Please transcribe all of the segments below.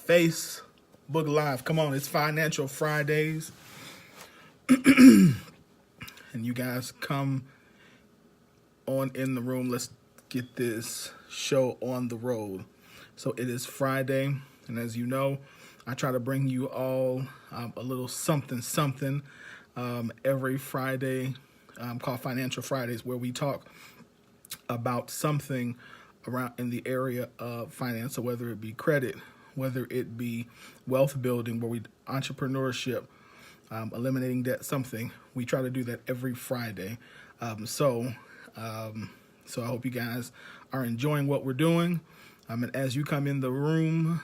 Facebook Live. Come on, it's Financial Fridays. And you guys come on in the room. Let's get this show on the road. So it is Friday, and as you know, I try to bring you all a little something every Friday called Financial Fridays, where we talk about something around in the area of finance. So whether it be credit, whether it be wealth building, where we entrepreneurship, eliminating debt, something. We try to do that every Friday. So I hope you guys are enjoying what we're doing. And as you come in the room,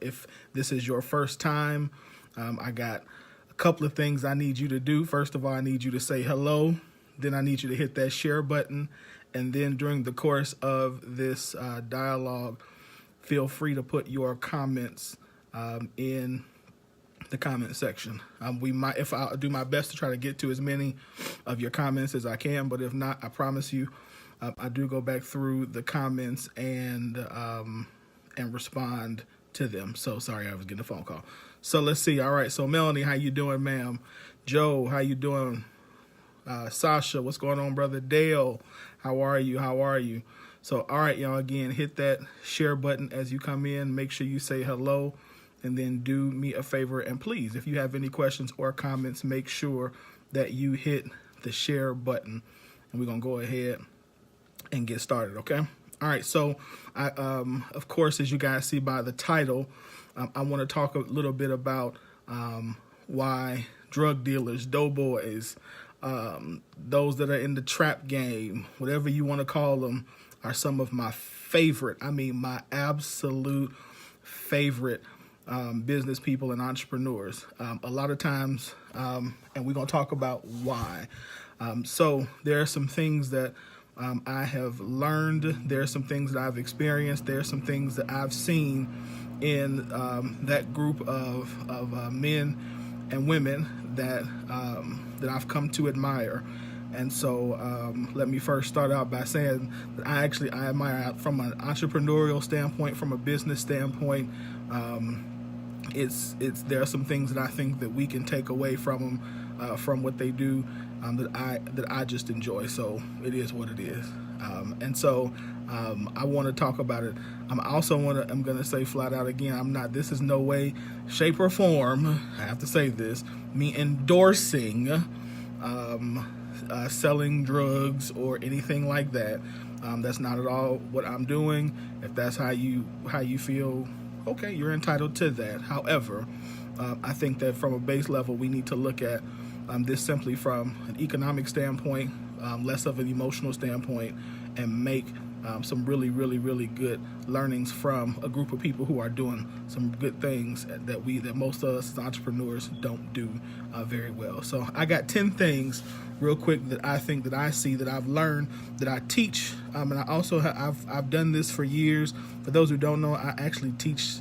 if this is your first time, I got a couple of things I need you to do. First of all, I need you to say hello. Then I need you to hit that share button. And then during the course of this dialogue, feel free to put your comments in the comment section. I'll do my best to try to get to as many of your comments as I can, but if not, I promise you, I do go back through the comments and respond to them. So sorry, I was getting a phone call. So let's see. All right. So Melanie, how you doing, ma'am? Joe, how you doing? Sasha, what's going on, brother? Dale, how are you? So, all right, y'all, again, hit that share button as you come in. Make sure you say hello, and then do me a favor. And please, if you have any questions or comments, make sure that you hit the share button. And we're going to go ahead and get started, okay? All right, so, of course, as you guys see by the title, I want to talk a little bit about why drug dealers, doughboys, those that are in the trap game, whatever you want to call them, are some of my my absolute favorite business people and entrepreneurs. A lot of times, and we're going to talk about why. So there are some things that I have learned. There are some things that I've experienced. There are some things that I've seen in that group of men and women that I've come to admire. And so let me first start out by saying that I admire from an entrepreneurial standpoint, from a business standpoint. There are some things that I think that we can take away from them, from what they do, that I just enjoy. So it is what it is. And so I want to talk about it. I'm going to say flat out again, this is no way, shape, or form, I have to say this, me endorsing selling drugs or anything like that. That's not at all what I'm doing. If that's how you feel, okay, you're entitled to that. However, I think that from a base level, we need to look at this simply from an economic standpoint, less of an emotional standpoint, and make some really, really, really good learnings from a group of people who are doing some good things that most of us as entrepreneurs don't do very well. So I got 10 things real quick that I think that I see, that I've learned, that I teach, and I also I've done this for years. For those who don't know, I actually teach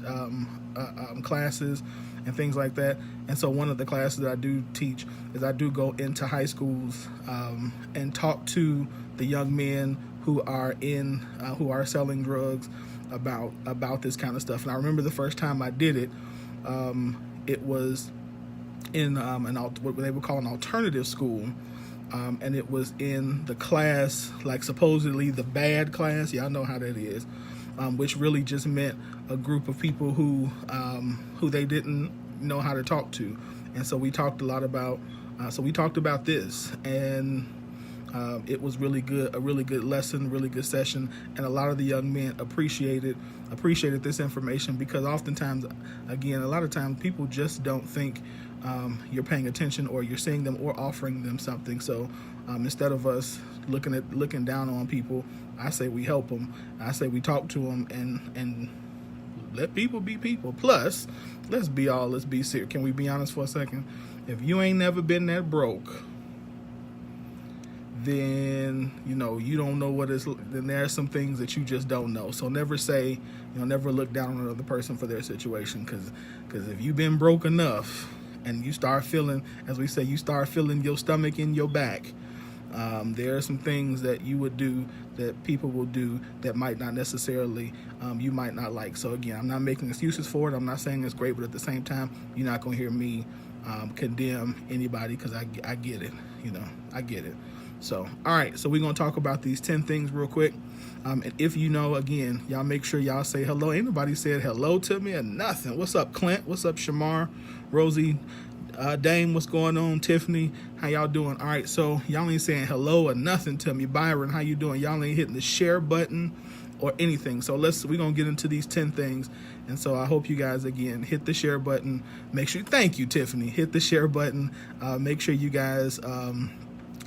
classes and things like that. And so one of the classes that I do teach is I do go into high schools and talk to the young men who are selling drugs about this kind of stuff. And I remember the first time I did it, it was in what they would call an alternative school. And it was in the class, like supposedly the bad class. Y'all know how that is. Which really just meant a group of people who they didn't know how to talk to. And so we talked a lot about, this, and it was really good, a really good lesson, really good session. And a lot of the young men appreciated this information, because oftentimes, again, a lot of times people just don't think you're paying attention, or you're seeing them or offering them something. So instead of us looking down on people, I say we help them. I say we talk to them and let people be people. Plus, let's be serious. Can we be honest for a second? If you ain't never been that broke, then you don't know what is. Then there are some things that you just don't know. So never never look down on another person for their situation, because if you've been broke enough and you start feeling, as we say, you start feeling your stomach in your back, There are some things that you would do that people will do that might not necessarily, you might not like. So again, I'm not making excuses for it. I'm not saying it's great, but at the same time, you're not going to hear me condemn anybody, because I get it. I get it. So, all right. So we're going to talk about these 10 things real quick. And if you know, again, y'all make sure y'all say hello. Ain't nobody said hello to me or nothing. What's up, Clint? What's up, Shamar? Rosie? Dame, what's going on? Tiffany, how y'all doing? All right, so y'all ain't saying hello or nothing to me. Byron, how you doing? Y'all ain't hitting the share button or anything. So we're gonna get into these 10 things. And so I hope you guys, again, hit the share button. Make sure, thank you, Tiffany. Hit the share button. Make sure you guys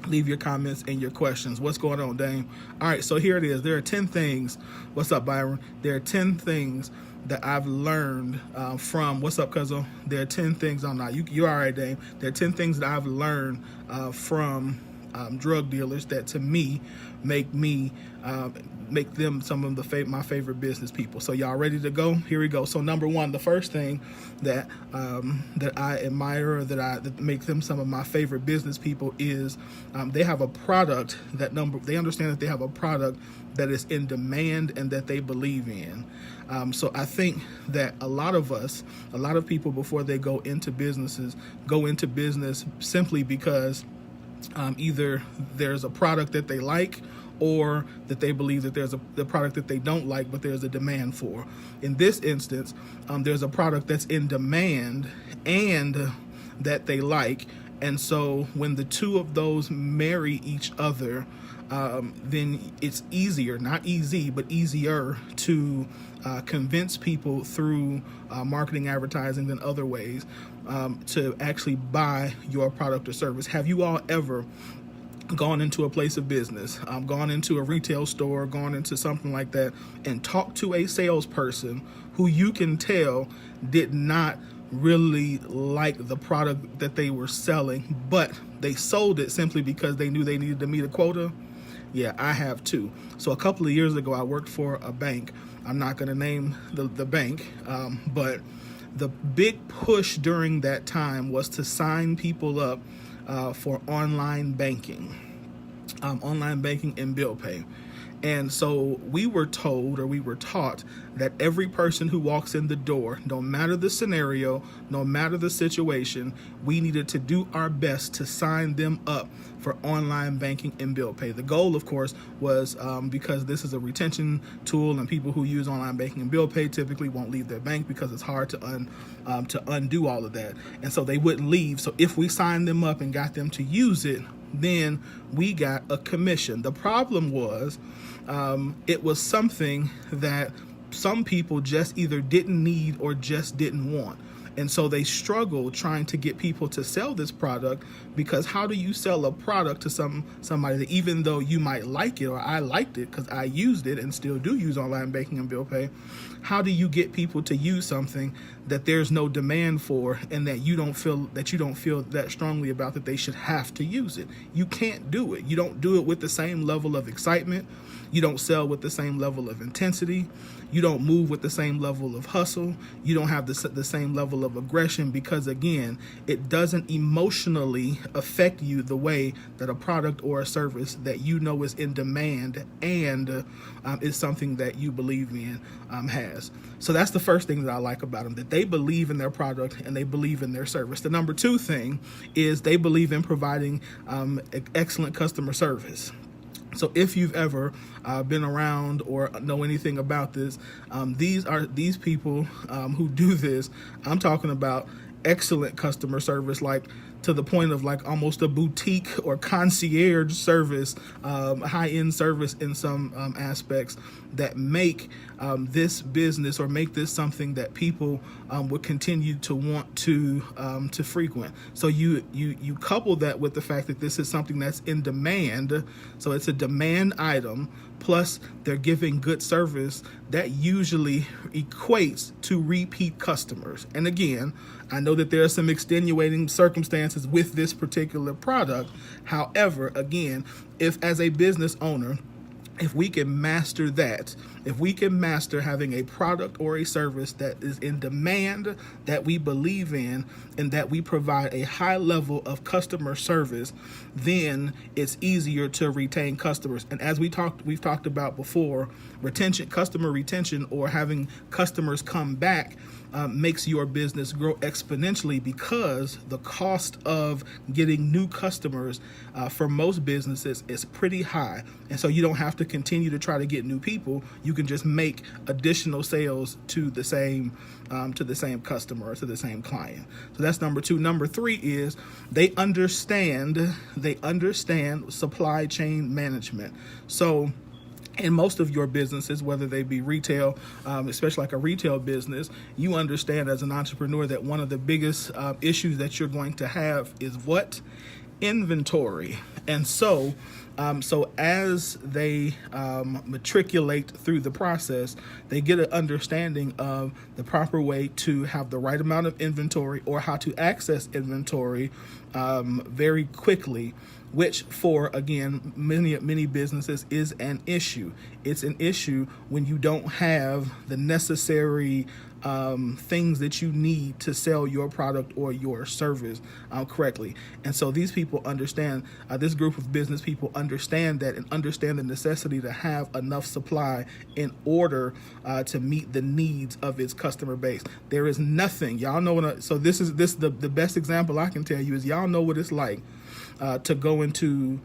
leave your comments and your questions. What's going on, Dame? All right, so here it is. There are 10 things. What's up, Byron? There are 10 things that I've learned from, what's up, Cuzzo? There are 10 things, I'm not, you're all right, Dame. There are 10 things that I've learned from drug dealers that to me make them some of my favorite business people. So y'all ready to go? Here we go. So number one, the first thing that I admire, that make them some of my favorite business people is they have a product they understand that they have a product that is in demand and that they believe in. So I think that a lot of people before they go into business simply because either there's a product that they like, or that they believe that there's the product that they don't like, but there's a demand for. In this instance, there's a product that's in demand and that they like. And so when the two of those marry each other, then it's easier, not easy, but easier to convince people through marketing, advertising, and other ways to actually buy your product or service. Have you all ever gone into a place of business, gone into a retail store, gone into something like that, and talked to a salesperson who you can tell did not really like the product that they were selling, but they sold it simply because they knew they needed to meet a quota? Yeah, I have too. So a couple of years ago, I worked for a bank. I'm not going to name the bank, but the big push during that time was to sign people up for online banking and bill pay. And so we were told, or we were taught, that every person who walks in the door, no matter the scenario, no matter the situation, we needed to do our best to sign them up for online banking and bill pay. The goal, of course, was because this is a retention tool, and people who use online banking and bill pay typically won't leave their bank because it's hard to undo all of that. And so they wouldn't leave. So if we signed them up and got them to use it, then we got a commission. The problem was it was something that some people just either didn't need or just didn't want. And so they struggled trying to get people to sell this product, because how do you sell a product to somebody that, even though you might like it, or I liked it because I used it and still do use online banking and bill pay, how do you get people to use something that there's no demand for, and that you don't feel that strongly about, that they should have to use it? You can't do it. You don't do it with the same level of excitement. You don't sell with the same level of intensity. You don't move with the same level of hustle. You don't have the same level of aggression, because, again, it doesn't emotionally affect you the way that a product or a service that you know is in demand and is something that you believe in has. So that's the first thing that I like about them, that they believe in their product and they believe in their service. The number two thing is they believe in providing excellent customer service. So if you've ever been around or know anything about this, these people who do this. I'm talking about excellent customer service, like to the point of like almost a boutique or concierge service, high-end service in some aspects, that make this business, or make this something that people would continue to want to frequent. So you couple that with the fact that this is something that's in demand, so it's a demand item, plus they're giving good service, that usually equates to repeat customers. And again, I know that there are some extenuating circumstances with this particular product. However, again, if as a business owner, If we can master that, if we can master having a product or a service that is in demand, that we believe in, and that we provide a high level of customer service, then it's easier to retain customers. And as we've talked about before, customer retention, or having customers come back, makes your business grow exponentially, because the cost of getting new customers for most businesses is pretty high. And so you don't have to continue to try to get new people. You can just make additional sales to the same customer, or to the same client. So that's number 2. Number 3 is they understand supply chain management. So in most of your businesses, whether they be retail, especially like a retail business, you understand as an entrepreneur that one of the biggest issues that you're going to have is what? Inventory. And so as they matriculate through the process, they get an understanding of the proper way to have the right amount of inventory, or how to access inventory very quickly, which for, again, many businesses is an issue. It's an issue when you don't have the necessary things that you need to sell your product or your service correctly. And so these people understand, this group of business people understand that, and understand the necessity to have enough supply in order to meet the needs of its customer base. There is nothing, y'all know, so this is the best example I can tell you is, y'all know what it's like to go into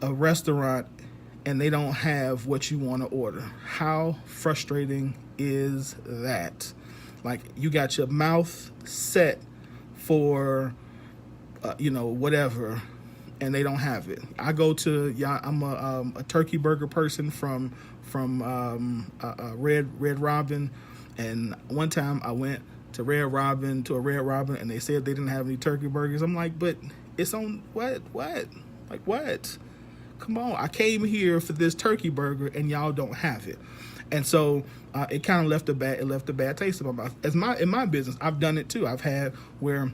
a restaurant and they don't have what you want to order. How frustrating is that? Like, you got your mouth set for whatever, and they don't have it. I go to, I'm a turkey burger person from Red Robin, and one time I went to a Red Robin, and they said they didn't have any turkey burgers. I'm like, but it's on what? Like, what? Come on, I came here for this turkey burger and y'all don't have it. And so it kind of left a bad taste in my mouth. In my business, I've done it too. I've had where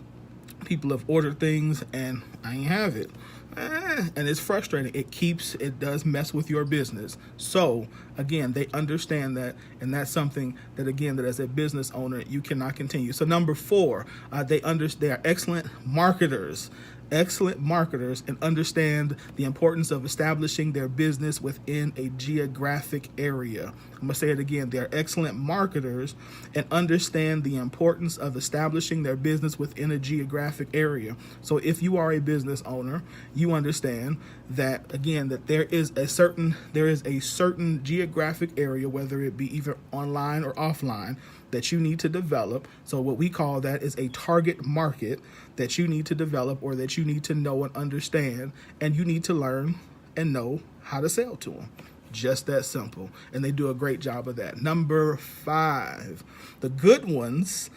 people have ordered things and I ain't have it. And it's frustrating. It does mess with your business. So again, they understand that, and that's something that, again, that as a business owner, you cannot continue. So number 4, they are excellent marketers and understand the importance of establishing their business within a geographic area. I'm going to say it again. They are excellent marketers and understand the importance of establishing their business within a geographic area. So if you are a business owner, you understand that, again, that there is a certain geographic area, whether it be either online or offline, that you need to develop. So what we call that is a target market that you need to develop, or that you need to know and understand, and you need to learn and know how to sell to them. Just that simple. And they do a great job of that. Number 5, the good ones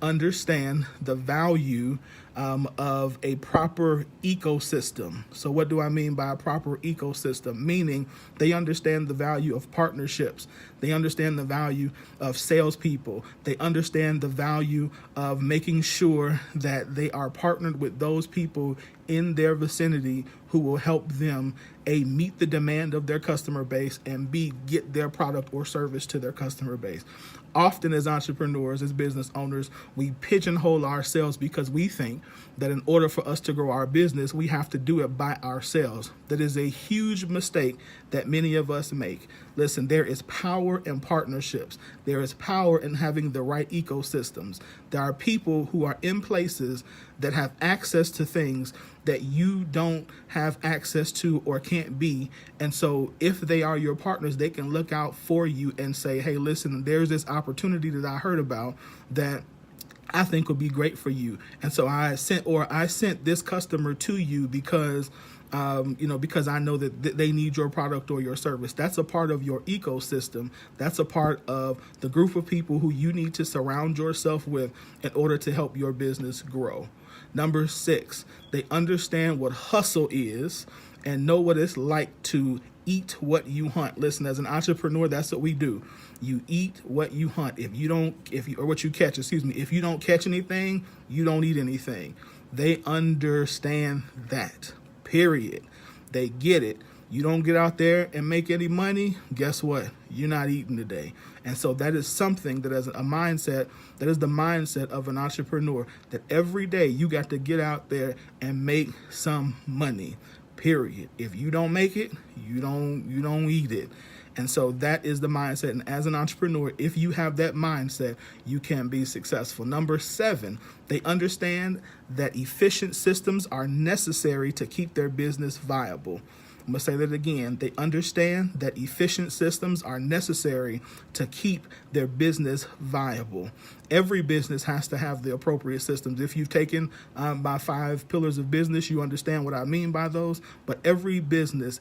understand the value of a proper ecosystem. So what do I mean by a proper ecosystem? Meaning they understand the value of partnerships. They understand the value of salespeople. They understand the value of making sure that they are partnered with those people in their vicinity who will help them, A, meet the demand of their customer base, and B, get their product or service to their customer base. Often as entrepreneurs, as business owners, we pigeonhole ourselves because we think that in order for us to grow our business, we have to do it by ourselves. That is a huge mistake that many of us make. Listen, there is power in partnerships. There is power in having the right ecosystems. There are people who are in places that have access to things that you don't have access to or can't be. And so if they are your partners, they can look out for you and say, hey, listen, there's this opportunity that I heard about that I think would be great for you. And so I sent this customer to you because because I know that they need your product or your service. That's a part of your ecosystem. That's a part of the group of people who you need to surround yourself with in order to help your business grow. Number 6, they understand what hustle is and know what it's like to eat what you hunt. Listen, as an entrepreneur, that's what we do. You eat what you hunt. If you don't catch anything, you don't eat anything. They understand that. Period. They get it. you don't get out there and make any money, guess what? You're not eating today. And so that is something that is a mindset, that is the mindset of an entrepreneur, that every day you got to get out there and make some money, period. If you don't make it, you don't eat it. And so that is the mindset. And as an entrepreneur, if you have that mindset, you can be successful. Number 7, they understand that efficient systems are necessary to keep their business viable. I'm going to say that again. They understand that efficient systems are necessary to keep their business viable. Every business has to have the appropriate systems. If you've taken my 5 pillars of business, you understand what I mean by those. But every business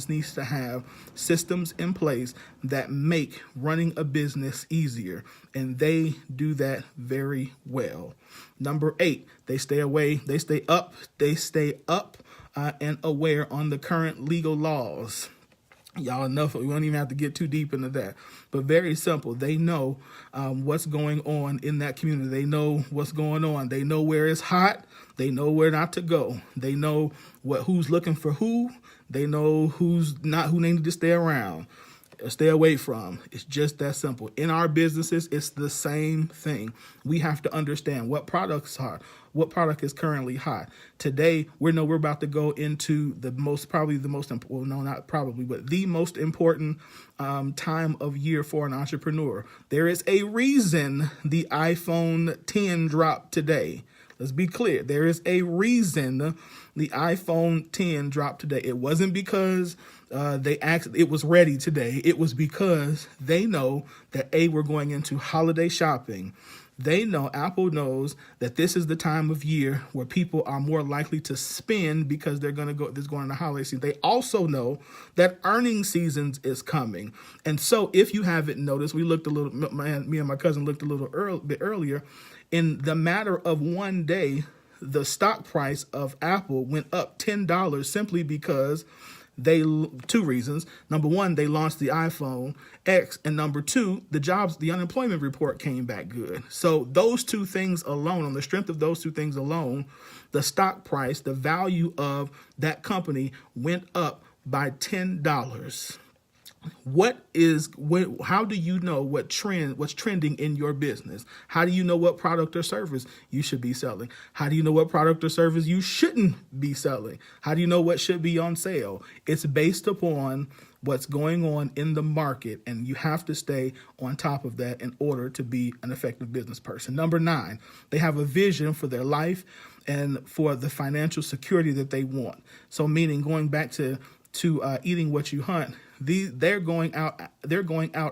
needs to have systems in place that make running a business easier. And they do that very well. Number 8, they stay up and aware on the current legal laws. Y'all enough. We don't even have to get too deep into that. But very simple. They know what's going on in that community. They know what's going on. They know where it's hot. They know where not to go. They know who's looking for who. They know who's not, who they need to stay around. Stay away from. It's just that simple. In our businesses, it's the same thing. We have to understand what products are, what product is currently hot. Today, we're about to go into the most important time of year for an entrepreneur. There is a reason the iPhone 10 dropped today. Let's be clear. There is a reason the iPhone 10 dropped today. It wasn't because it was ready today. It was because they know that we're going into holiday shopping. They know, Apple knows that this is the time of year where people are more likely to spend because they're going to go, this going into holiday season. They also know that earnings season is coming. And so if you haven't noticed, me and my cousin looked a little bit earlier. In the matter of one day, the stock price of Apple went up $10 simply because two reasons. Number one, they launched the iPhone X, and number two, the unemployment report came back good. So those two things alone, on the strength of those two things alone, the stock price, the value of that company went up by $10. How do you know what's trending in your business? How do you know what product or service you should be selling? How do you know what product or service you shouldn't be selling? How do you know what should be on sale? It's based upon what's going on in the market, and you have to stay on top of that in order to be an effective business person. Number 9, they have a vision for their life and for the financial security that they want. So meaning, going back to eating what you hunt, they're going out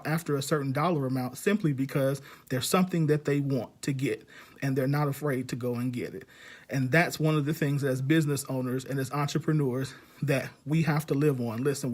after a certain dollar amount simply because there's something that they want to get, and they're not afraid to go and get it. And that's one of the things as business owners and as entrepreneurs that we have to live on. Listen,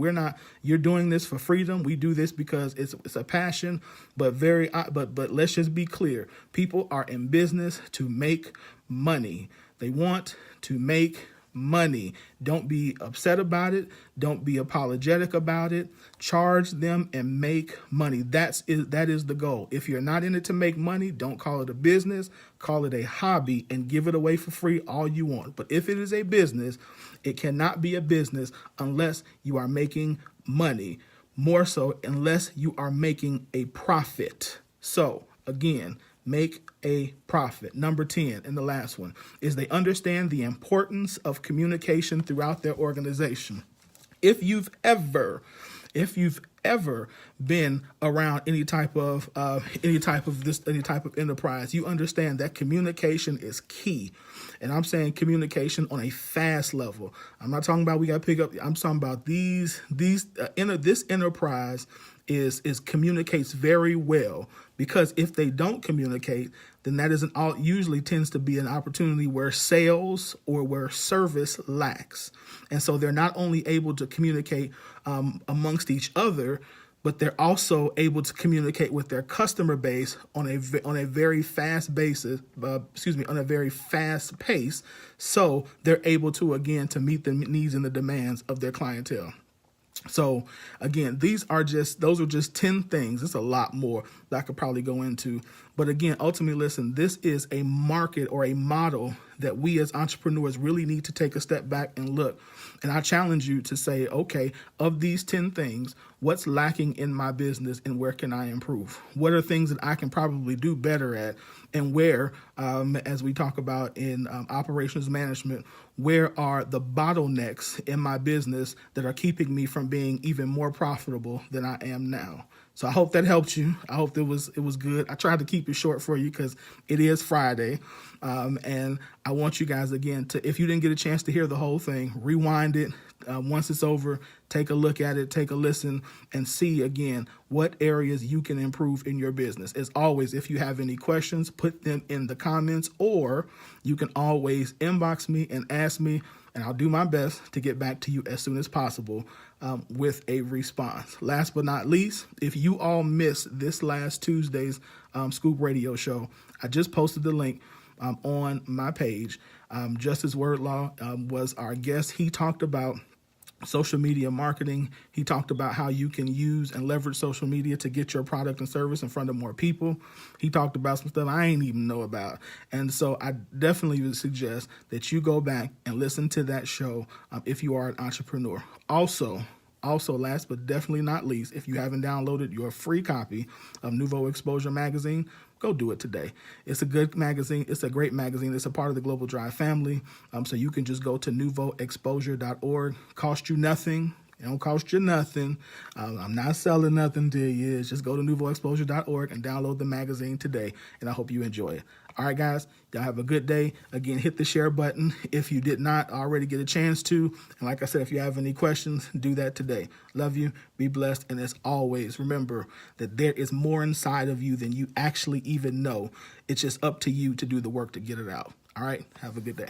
you're doing this for freedom. We do this because it's a passion, but let's just be clear. People are in business to make money. They want to make money. Don't be upset about it. Don't be apologetic about it. Charge them and make money. That is the goal. If you're not in it to make money, don't call it a business. Call it a hobby and give it away for free all you want. But if it is a business, it cannot be a business unless you are making money. More so, unless you are making a profit. So again, make a profit. Number 10, and the last one, is they understand the importance of communication throughout their organization. If you've ever been around any type of enterprise, you understand that communication is key. And I'm saying communication on a fast level. I'm not talking about we got to pick up. I'm talking about this enterprise is communicates very well, because if they don't communicate, then that usually tends to be an opportunity where sales or where service lacks. And so they're not only able to communicate amongst each other, but they're also able to communicate with their customer base on a very fast basis. On a very fast pace. So they're able to meet the needs and the demands of their clientele. So again, those are just 10 things. It's a lot more that I could probably go into. But again, ultimately, listen, this is a market or a model that we as entrepreneurs really need to take a step back and look. And I challenge you to say, okay, of these 10 things, what's lacking in my business and where can I improve? What are things that I can probably do better at? And where, as we talk about in operations management, where are the bottlenecks in my business that are keeping me from being even more profitable than I am now? So I hope that helped you. I hope it was good. I tried to keep it short for you because it is Friday. And I want you guys, again, to, if you didn't get a chance to hear the whole thing, rewind it. Once it's over, take a look at it, take a listen, and see, again, what areas you can improve in your business. As always, if you have any questions, put them in the comments, or you can always inbox me and ask me, and I'll do my best to get back to you as soon as possible with a response. Last but not least, if you all missed this last Tuesday's Scoop Radio show, I just posted the link on my page. Justice Wordlaw was our guest. He talked about social media marketing. He talked about how you can use and leverage social media to get your product and service in front of more people. He talked about some stuff I ain't even know about. And so I definitely would suggest that you go back and listen to that show if you are an entrepreneur. Also, last but definitely not least, if you haven't downloaded your free copy of Nouveau Exposure magazine, go do it today. It's a good magazine. It's a great magazine. It's a part of the Global Drive family. So you can just go to nouveauexposure.org. Cost you nothing. It don't cost you nothing. I'm not selling nothing to you. It's just go to nouveauexposure.org and download the magazine today. And I hope you enjoy it. All right, guys, y'all have a good day. Again, hit the share button if you did not already get a chance to. And like I said, if you have any questions, do that today. Love you. Be blessed. And as always, remember that there is more inside of you than you actually even know. It's just up to you to do the work to get it out. All right, have a good day.